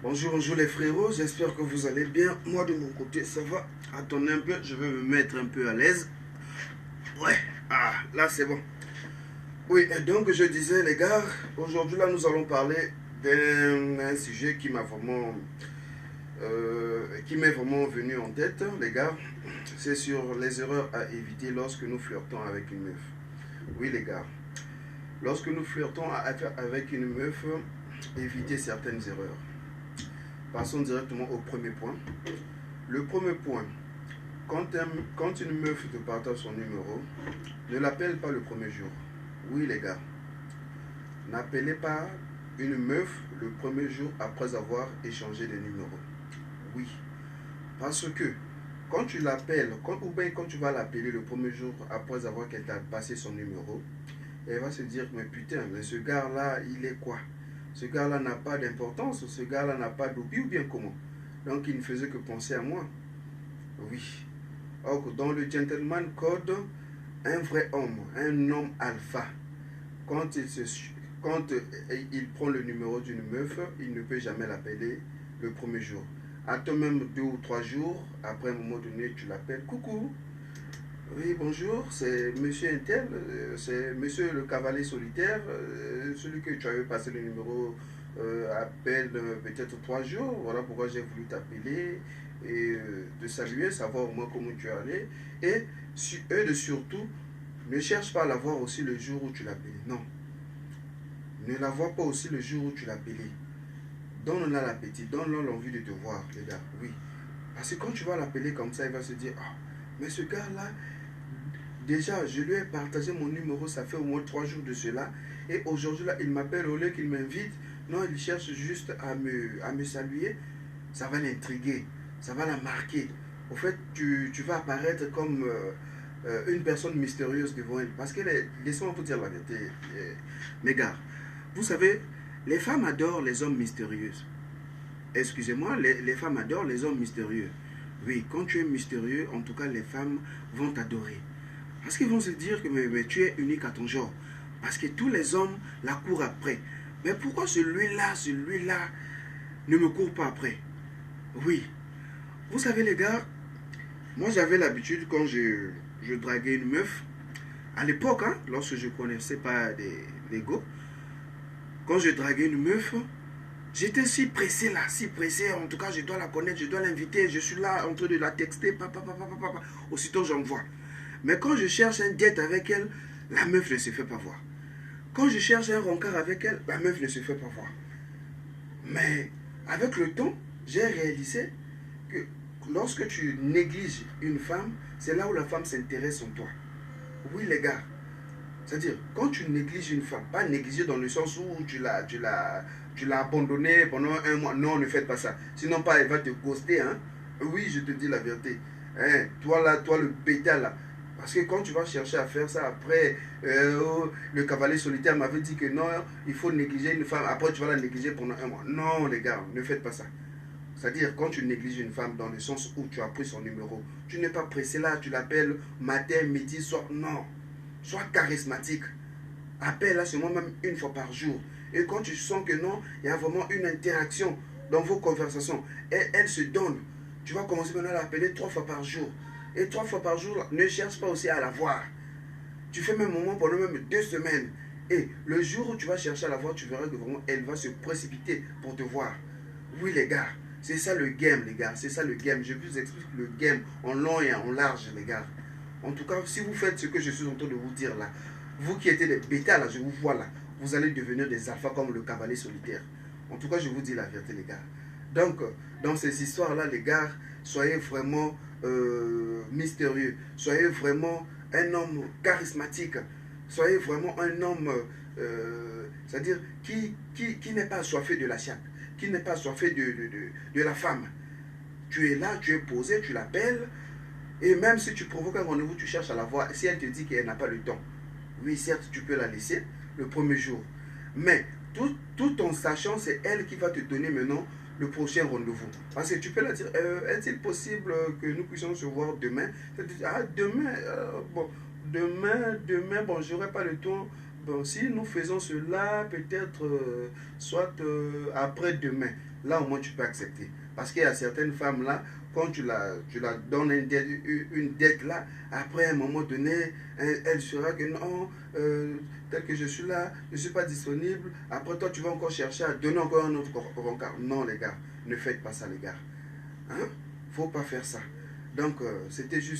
Bonjour, bonjour les frérots, j'espère que vous allez bien. Moi de mon côté, ça va. Attendez un peu, je vais me mettre un peu à l'aise. Ouais, là c'est bon. Oui, et donc je disais les gars, aujourd'hui là nous allons parler d'un sujet qui m'est vraiment venu en tête, les gars. C'est sur les erreurs à éviter lorsque nous flirtons avec une meuf. Oui les gars, lorsque nous flirtons avec une meuf, évitez certaines erreurs. Passons directement au premier point. Le premier point, quand une meuf te partage son numéro, ne l'appelle pas le premier jour. Oui les gars, n'appelez pas une meuf le premier jour après avoir échangé des numéros. Oui, parce que quand tu l'appelles, ou bien quand tu vas l'appeler le premier jour après avoir qu'elle t'a passé son numéro, elle va se dire, mais putain, mais ce gars-là, il est quoi? Ce gars-là n'a pas d'importance, ce gars-là n'a pas d'oubli ou bien comment? Donc il ne faisait que penser à moi. Oui. Or, dans le gentleman code, un vrai homme, un homme alpha, quand il prend le numéro d'une meuf, il ne peut jamais l'appeler le premier jour. Attends même 2 ou 3 jours, après un moment donné, tu l'appelles. Coucou, oui, bonjour, c'est monsieur Intel, c'est monsieur le cavalier solitaire, celui que tu avais passé le numéro appelle peut-être 3 jours. Voilà pourquoi j'ai voulu t'appeler et te saluer, savoir au moins comment tu allais. Et de surtout, ne cherche pas à la voir aussi le jour où tu l'appelais. Non, ne la vois pas aussi le jour où tu l'appelais. Donne-la l'appétit, donne-la l'envie de te voir, les gars. Oui. Parce que quand tu vas l'appeler comme ça, il va se dire, ah, mais ce gars-là, déjà, je lui ai partagé mon numéro, ça fait au moins 3 jours de cela. Et aujourd'hui, là, il m'appelle au lieu qu'il m'invite. Non, il cherche juste à me saluer. Ça va l'intriguer, ça va la marquer. Au fait, tu vas apparaître comme une personne mystérieuse devant elle. Parce que, laissez-moi vous dire la vérité, mes gars. Vous savez, les femmes adorent les hommes mystérieux. Excusez-moi, les femmes adorent les hommes mystérieux. Oui, quand tu es mystérieux, en tout cas, les femmes vont t'adorer. Parce qu'ils vont se dire que mais tu es unique à ton genre. Parce que tous les hommes la courent après. Mais pourquoi celui-là ne me court pas après? Oui. Vous savez les gars, moi j'avais l'habitude quand je draguais une meuf, à l'époque, hein, lorsque je ne connaissais pas des go, quand je draguais une meuf, j'étais si pressé là, si pressé, en tout cas je dois la connaître, je dois l'inviter, je suis là en train de la texter, papa, papa, papa, papa. Aussitôt j'envoie. Mais quand je cherche un date avec elle, la meuf ne se fait pas voir. Quand je cherche un rencard avec elle, la meuf ne se fait pas voir. Mais avec le temps, j'ai réalisé que lorsque tu négliges une femme, c'est là où la femme s'intéresse en toi. Oui les gars, c'est-à-dire quand tu négliges une femme, pas négliger dans le sens où tu l'as abandonnée pendant un mois. Non, ne faites pas ça. Sinon pas, elle va te ghoster. Hein. Oui, je te dis la vérité. Hein, toi là, toi le bêta là. Parce que quand tu vas chercher à faire ça, après, le cavalier solitaire m'avait dit que non, il faut négliger une femme. Après, tu vas la négliger pendant un mois. Non, les gars, ne faites pas ça. C'est-à-dire, quand tu négliges une femme dans le sens où tu as pris son numéro, tu n'es pas pressé là, tu l'appelles matin, midi, soir. Non. Sois charismatique. Appelle-la seulement même une fois par jour. Et quand tu sens que non, il y a vraiment une interaction dans vos conversations, et elle se donne, tu vas commencer maintenant à l'appeler 3 fois par jour. Et 3 fois par jour, ne cherche pas aussi à la voir. Tu fais même un moment pendant même 2 semaines. Et le jour où tu vas chercher à la voir, tu verras que vraiment elle va se précipiter pour te voir. Oui les gars, c'est ça le game les gars, c'est ça le game. Je vous explique le game en long et en large les gars. En tout cas, si vous faites ce que je suis en train de vous dire là, vous qui étiez des bêtas là, je vous vois là, vous allez devenir des alphas comme le cavalier solitaire. En tout cas, je vous dis la vérité les gars. Donc, dans ces histoires-là, les gars, soyez vraiment mystérieux. Soyez vraiment un homme charismatique. Soyez vraiment un homme, c'est-à-dire qui n'est pas assoiffé de la chatte, qui n'est pas assoiffé de la femme. Tu es là, tu es posé, tu l'appelles, et même si tu provoques un rendez-vous, tu cherches à la voir. Si elle te dit qu'elle n'a pas le temps, oui, certes, tu peux la laisser le premier jour. Mais tout en sachant, c'est elle qui va te donner maintenant le prochain rendez-vous. Parce que tu peux la dire, est-il possible que nous puissions se voir demain? Ah, demain, bon, demain, bon, j'aurai pas le temps bon, si nous faisons cela, peut-être soit après-demain, là au moins tu peux accepter. Parce qu'il y a certaines femmes là, quand tu la donnes une dette là, après à un moment donné, elle sera que non, tel que je suis là, je ne suis pas disponible. Après toi, tu vas encore chercher à donner encore un autre rencard. Non les gars, ne faites pas ça les gars. Hein? Faut pas faire ça. Donc, c'était juste